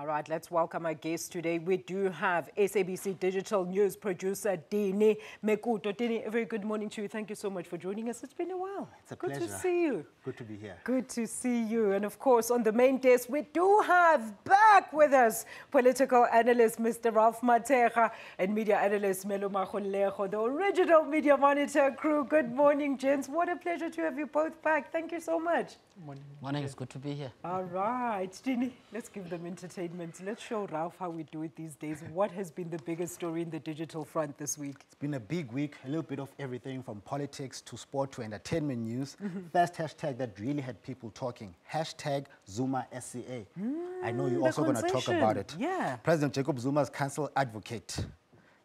All right, let's welcome our guest today. We do have SABC digital news producer Dinilohlanga Mekuto. Dini, a very good morning to you. Thank you so much for joining us. It's been a while. It's a pleasure. Good to see you. Good to be here. Good to see you. And of course, on the main desk, we do have back with us political analyst Mr. Ralph Matera and media analyst Melo Magolejo, the original Media Monitor crew. Good morning, gents. What a pleasure to have you both back. Thank you so much. Morning, it's good to be here. All right, Dini, let's give them entertainment. Let's show Ralph how we do it these days. What has been the biggest story in the digital front this week? It's been a big week, a little bit of everything from politics to sport to entertainment news. First hashtag that really had people talking, hashtag Zuma SCA. I know you're also going to talk about it. Yeah. President Jacob Zuma's council advocate,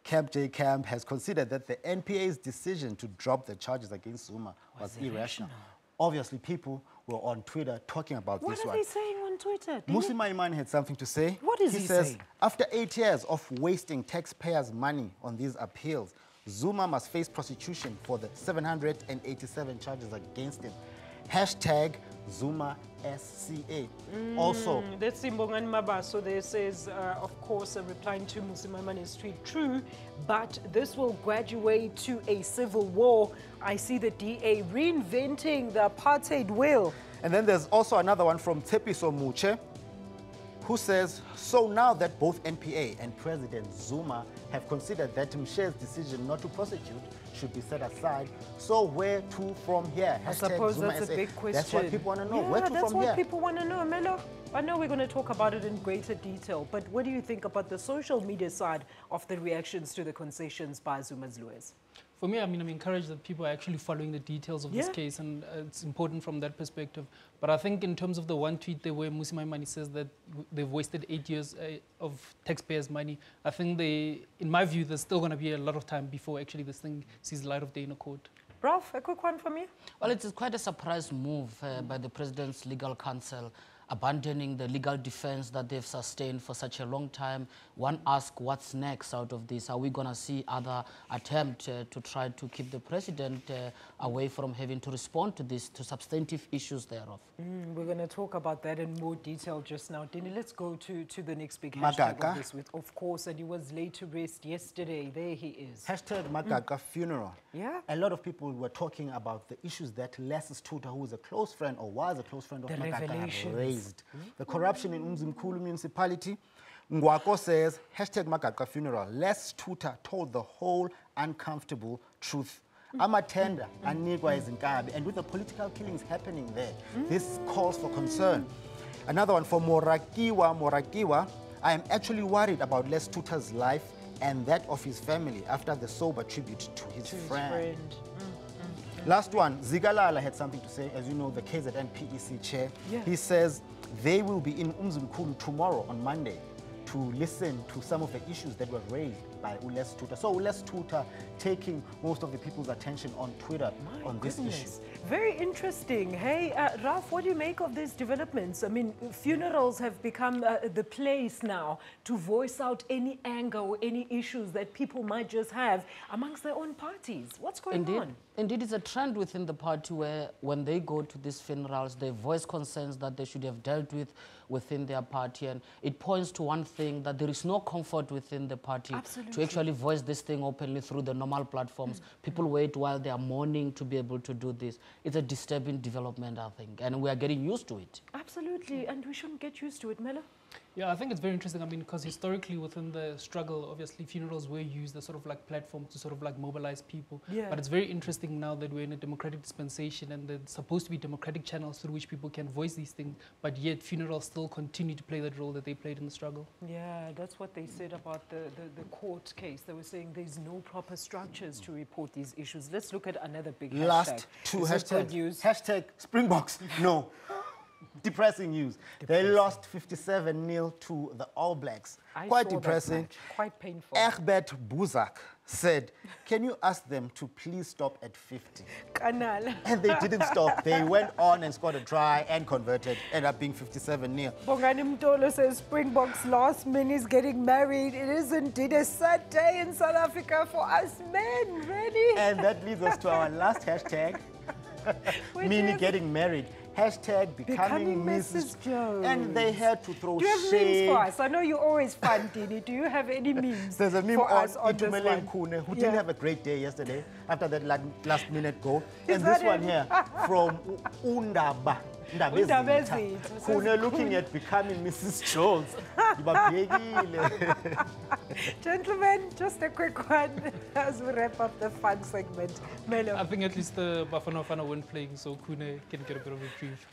Camp J. Camp, has considered that the NPA's decision to drop the charges against Zuma was irrational. Obviously, people were on Twitter talking about this one. What are they saying on Twitter? Musi Maimane had something to say. What is he says, saying? After 8 years of wasting taxpayers' money on these appeals, Zuma must face prosecution for the 787 charges against him. Hashtag Zuma SCA. Also, That's Simbongani Mabaso. There says, of course, replying to Musi Maimane's tweet, true, but this will graduate to a civil war. I see the DA reinventing the apartheid wheel. and then there's also another one from Tepiso Muche, who says, so now that both NPA and President Zuma have considered that Mshe's decision not to prosecute should be set aside, so where to from here? I Hashtag suppose Zuma that's a SA. big question. That's what people want to know. Yeah, Where to that's from what here? people want to know, Melo. I know we're going to talk about it in greater detail, but what do you think about the social media side of the reactions to the concessions by Zuma's lawyers? For me, I'm encouraged that people are actually following the details of this case, and it's important from that perspective. But I think in terms of the one tweet there where Musi Maimane says that they've wasted 8 years of taxpayers' money, I think in my view, there's still going to be a lot of time before actually this thing sees the light of day in a court. Ralph, a quick one from you? Well, it's quite a surprise move by the President's legal counsel, abandoning the legal defense that they've sustained for such a long time. One asks, what's next out of this? Are we going to see other attempts to try to keep the President away from having to respond to this, to substantive issues thereof? We're going to talk about that in more detail just now. Dini, let's go to the next big hashtag of this week. Of course, and he was laid to rest yesterday. There he is. Hashtag Magaga funeral. Yeah. A lot of people were talking about the issues that Les Tuta, who is a close friend or was a close friend of Magaga, raised. The corruption in Umzimkhulu municipality. Ngwako says, hashtag Magaga funeral. Les Tuta told the whole uncomfortable truth. Amatenda anikwa izinkabi, and with the political killings happening there, this calls for concern. Another one for Morakiwa. I am actually worried about Les Tuta's life and that of his family after the sober tribute to his friend. Last one, Zigalala had something to say. As you know, the KZN PEC chair. Yeah. He says they will be in Umzimkhulu tomorrow on Monday to listen to some of the issues that were raised by Les Tuta. So Les Tuta taking most of the people's attention on Twitter on this issue. Very interesting. Hey, Ralph, what do you make of these developments? I mean, funerals have become the place now to voice out any anger or any issues that people might just have amongst their own parties. What's going on? Indeed, it's a trend within the party where when they go to these funerals, they voice concerns that they should have dealt with within their party. And it points to one thing, that there is no comfort within the party to actually voice this thing openly through the normal platforms. People wait while they are mourning to be able to do this. It's a disturbing development, I think, and we are getting used to it. Absolutely, and we shouldn't get used to it, Melo. Yeah, I think it's very interesting. I mean, because historically within the struggle, obviously funerals were used as sort of like platforms to sort of like mobilize people. Yeah. But it's very interesting now that we're in a democratic dispensation and there's supposed to be democratic channels through which people can voice these things, but yet funerals still continue to play that role that they played in the struggle. Yeah, that's what they said about the court case. They were saying there's no proper structures to report these issues. Let's look at another big hashtag. Last two hashtags. Hashtag Springboks. No. Depressing news. They lost 57-0 to the All Blacks. Quite depressing. Quite painful. Egbert Buzak said, can you ask them to please stop at 50? Canal. And they didn't stop. They went on and scored a try and converted, ended up being 57-0. Bongani Mtolo says Springboks last minute getting married. It is indeed a sad day in South Africa for us men, really. And that leads us to our last hashtag, Mini getting married. Hashtag becoming Mrs. Jones. And they had to throw Do you have memes for us? I know you're always fun, Dini. Do you have any memes There's a meme for on us on this Itumeleng one? Khune, who didn't have a great day yesterday after that last minute goal. Is And this that one it? here from Undaba. Undaba Ndabezitha. Ezitha. Khune looking at becoming Mrs. Jones. Ngibabhekile. Gentlemen, just a quick one as we wrap up the fun segment. Melo. I think at least the Bafana Bafana weren't playing, so Kune can get a bit of reprieve.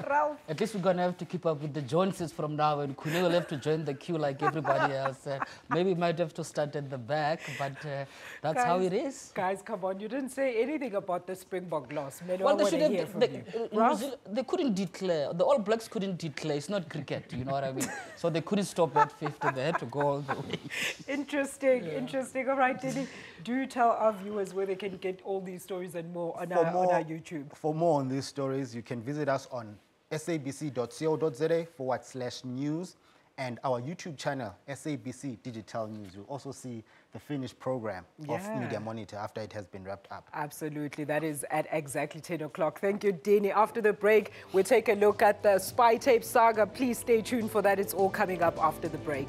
Ralph. At least we're going to have to keep up with the Joneses from now, and Kune will have to join the queue like everybody else. Maybe might have to start at the back, but that's how it is. Guys, come on. You didn't say anything about the Springbok loss. Melo, Well, I they want should to hear have. from They, you. New Zealand, they couldn't declare. The All Blacks couldn't declare. It's not cricket, you know what I mean? So they couldn't stop at 50. They had to go all the way. Interesting, interesting. All right, Dini, do tell our viewers where they can get all these stories and more on our YouTube. For more on these stories, you can visit us on sabc.co.za/news and our YouTube channel, SABC Digital News. You'll also see the finished program of Media Monitor after it has been wrapped up. Absolutely. That is at exactly 10 o'clock. Thank you, Dini. After the break, we'll take a look at the spy tape saga. Please stay tuned for that. It's all coming up after the break.